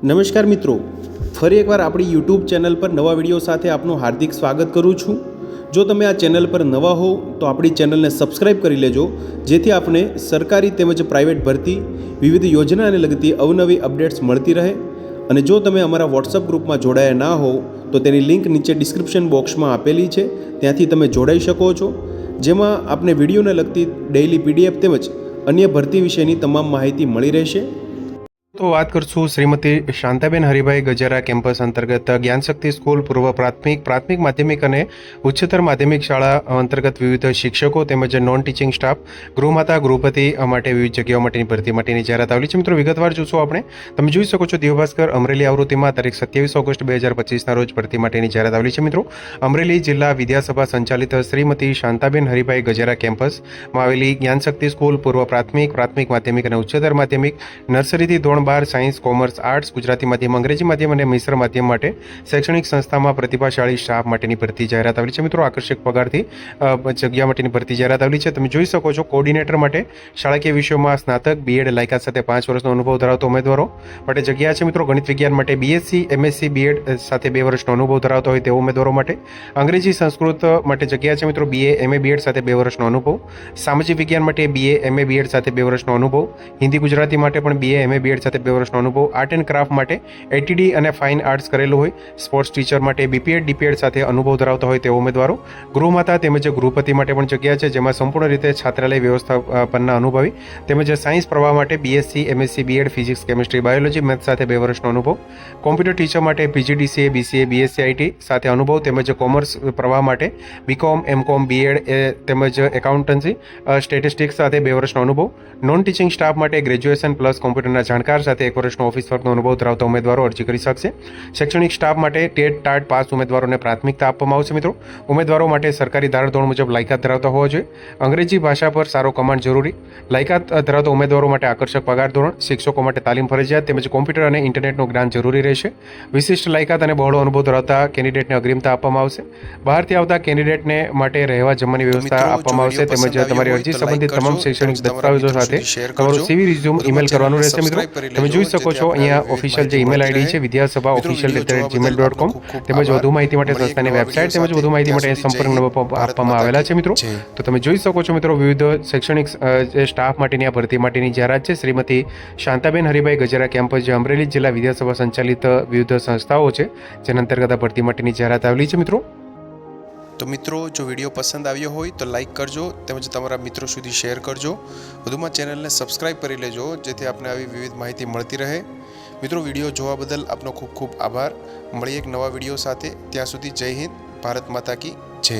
નમસ્કાર મિત્રો, ફરી એકવાર આપણી યુટ્યુબ ચેનલ પર નવા વિડીયો સાથે આપનું હાર્દિક સ્વાગત કરું છું। જો તમે આ ચેનલ પર નવા હો તો આપણી ચેનલને સબસ્ક્રાઇબ કરી લેજો, જેથી આપને સરકારી તેમજ પ્રાઇવેટ ભરતી વિવિધ યોજનાને લગતી અવનવી અપડેટ્સ મળતી રહે। અને જો તમે અમારા વોટ્સઅપ ગ્રુપમાં જોડાયા ના હો તો તેની લિંક નીચે ડિસ્ક્રિપ્શન બોક્સમાં આપેલી છે, ત્યાંથી તમે જોડાઈ શકો છો, જેમાં આપને વિડીયોને લગતી ડેઇલી પીડીએફ તેમજ અન્ય ભરતી વિશેની તમામ માહિતી મળી રહેશે। તો વાત કરશું શ્રીમતી શાંતાબેન હરિભાઈ ગજેરા કેમ્પસ અંતર્ગત જ્ઞાનશક્તિ સ્કૂલ પૂર્વ પ્રાથમિક માધ્યમિક અને ઉચ્ચતર માધ્યમિક શાળા અંતર્ગત વિવિધ શિક્ષકો તેમજ નોન ટીચિંગ સ્ટાફ ગૃહમાતા ગૃહપતિ માટે વિવિધ જગ્યાઓ માટેની ભરતી માટેની જાહેરાત આવેલી છે। મિત્રો વિગતવાર જોશો આપણે, તમે જોઈ શકો છો દિવ્યભાસ્કર અમરેલી આવૃત્તિમાં તારીખ 27 ઓગસ્ટ 2025ના રોજ ભરતી માટેની જાહેરાત આવેલી છે। મિત્રો અમરેલી જિલ્લા વિદ્યાસભા સંચાલિત શ્રીમતી શાંતાબેન હરિભાઈ ગજેરા કેમ્પસમાં આવેલી જ્ઞાનશક્તિ સ્કૂલ પૂર્વ પ્રાથમિક માધ્યમિક અને ઉચ્ચતર માધ્યમિક નર્સરીથી ધોરણ 12 સાયન્સ, કોમર્સ, આર્ટ્સ, ગુજરાતી માધ્યમ, અંગ્રેજી માધ્યમ અને મિશ્ર માધ્યમ માટે શૈક્ષણિક સંસ્થામાં પ્રતિભાશાળી સ્ટાફ માટેની ભરતી જાહેરાત આવેલી છે। મિત્રો આકર્ષક પગારથી જગ્યા માટેની ભરતી જાહેરાત આવેલી છે। તમે જોઈ શકો છો કોર્ડિનેટર માટે શાળાકીય વિષયોમાં સ્નાતક, બીએડ લાયકાત સાથે 5 વર્ષનો અનુભવ ધરાવતો ઉમેદવારો માટે જગ્યા છે। મિત્રો ગણિત વિજ્ઞાન માટે બીએસસી, એમએસસી, બીએડ સાથે 2 વર્ષનો અનુભવ ધરાવતો હોય તેવા ઉમેદવારો માટે, અંગ્રેજી સંસ્કૃત માટે જગ્યા છે। મિત્રો બીએ, એમએ, બીએડ સાથે 2 વર્ષનો અનુભવ, સામાજિક વિજ્ઞાન માટે બીએ, એમએ, બીએડ સાથે 2 વર્ષનો અનુભવ, હિન્દી ગુજરાતી માટે પણ બીએ, એમએ, બીએડ સાથે 2 વર્ષનો અનુભવ, આર્ટ એન્ડ ક્રાફ્ટ માટે એટીડી અને ફાઇન આર્ટ્સ કરેલું હોય, સ્પોર્ટ્સ ટીચર માટે બીપીએડ, ડીપીએડ સાથે અનુભવ ધરાવતા હોય તેવા ઉમેદવારો, ગૃહમાતા તેમજ ગૃહપતિ માટે પણ જગ્યા છે, જેમાં સંપૂર્ણ રીતે છાત્રાલય વ્યવસ્થાપનના અનુભવી તેમજ સાયન્સ પ્રવાહ માટે BSc, MSc, BEd, physics, chemistry, biology, maths સાથે 2 વર્ષનો અનુભવ, કોમ્પ્યુટર ટીચર માટે પીજીડીસીએ, બીસીએ, બીએસસી આઈટી સાથે અનુભવ તેમજ કોમર્સ પ્રવાહ માટે બીકોમ, એમકોમ, બીએડ તેમજ એકાઉન્ટન્સી, સ્ટેટિસ્ટિક્સ સાથે 2 વર્ષનો અનુભવ, નોન ટીચિંગ સ્ટાફ માટે ગ્રેજ્યુએશન પ્લસ કોમ્પ્યુટરના જાણકાર સાથે 1 વર્ષનો ઓફિસ વર્કનો અનુભવ ધરાવતા ઉમેદવારો અરજી કરી શકશે। શૈક્ષણિક સ્ટાફ માટે ટેટ ટાટ પાસ ઉમેદવારોને પ્રાથમિકતા આપવામાં આવશે। મિત્રો ઉમેદવારો માટે સરકારી ધારાધોરણ મુજબ લાયકાત ધરાવતા હોવા જોઈએ, અંગ્રેજી ભાષા પર સારો કમાન્ડ જરૂરી, લાયકાત ધરાવતા ઉમેદવારો માટે આકર્ષક પગાર ધોરણ, શિક્ષકો માટે તાલીમ ફરજિયાત તેમજ કોમ્પ્યુટર અને ઇન્ટરનેટનું જ્ઞાન જરૂરી રહેશે। વિશિષ્ટ લાયકાત અને બહોળો અનુભવ ધરાવતા કેન્ડિડેટને અગ્રિમતા આપવામાં આવશે। બહારથી આવતા કેન્ડિડેટને માટે રહેવા જમવાની વ્યવસ્થા આપવામાં આવશે તેમજ તમારી અરજી સંબંધિત તમામ શૈક્ષણિક દસ્તાવેજો સાથે તમારું સીવી રિઝ્યુમ ઈમેલ કરવાનું રહેશે। મિત્રો તમે જોઈ શકો છો અહીંયા ઓફિશિયલ જે ઈમેલ આઈડી છે vidyasabha@gmail.com તેમજ વધુ માહિતી માટે સંસ્થાની વેબસાઇટ તેમજ વધુ માહિતી માટે સંપર્ક નંબર આપવામાં આવેલા છે। મિત્રો તો તમે જોઈ શકો છો મિત્રો વિવિધ શૈક્ષણિક સ્ટાફ માટેની આ ભરતી માટેની જાહેરાત છે શ્રીમતી શાંતાબેન હરિભાઈ ગજેરા કેમ્પસ, જે અમરેલી જિલ્લા વિદ્યાસભા સંચાલિત વિવિધ સંસ્થાઓ છે જેના અંતર્ગત આ ભરતી માટેની જાહેરાત આવેલી છે। મિત્રો તો મિત્રો જો વિડીયો પસંદ આવ્યો હોય તો લાઇક કરજો તેમજ તમારા મિત્રો સુધી શેર કરજો, વધુમાં ચેનલને સબસ્ક્રાઇબ કરી લેજો જેથી આપને આવી વિવિધ માહિતી મળતી રહે। મિત્રો વિડીયો જોવા બદલ આપનો ખૂબ ખૂબ આભાર। મળીએ એક નવા વિડીયો સાથે, ત્યાં સુધી જય હિન્દ, ભારત માતા કી જય।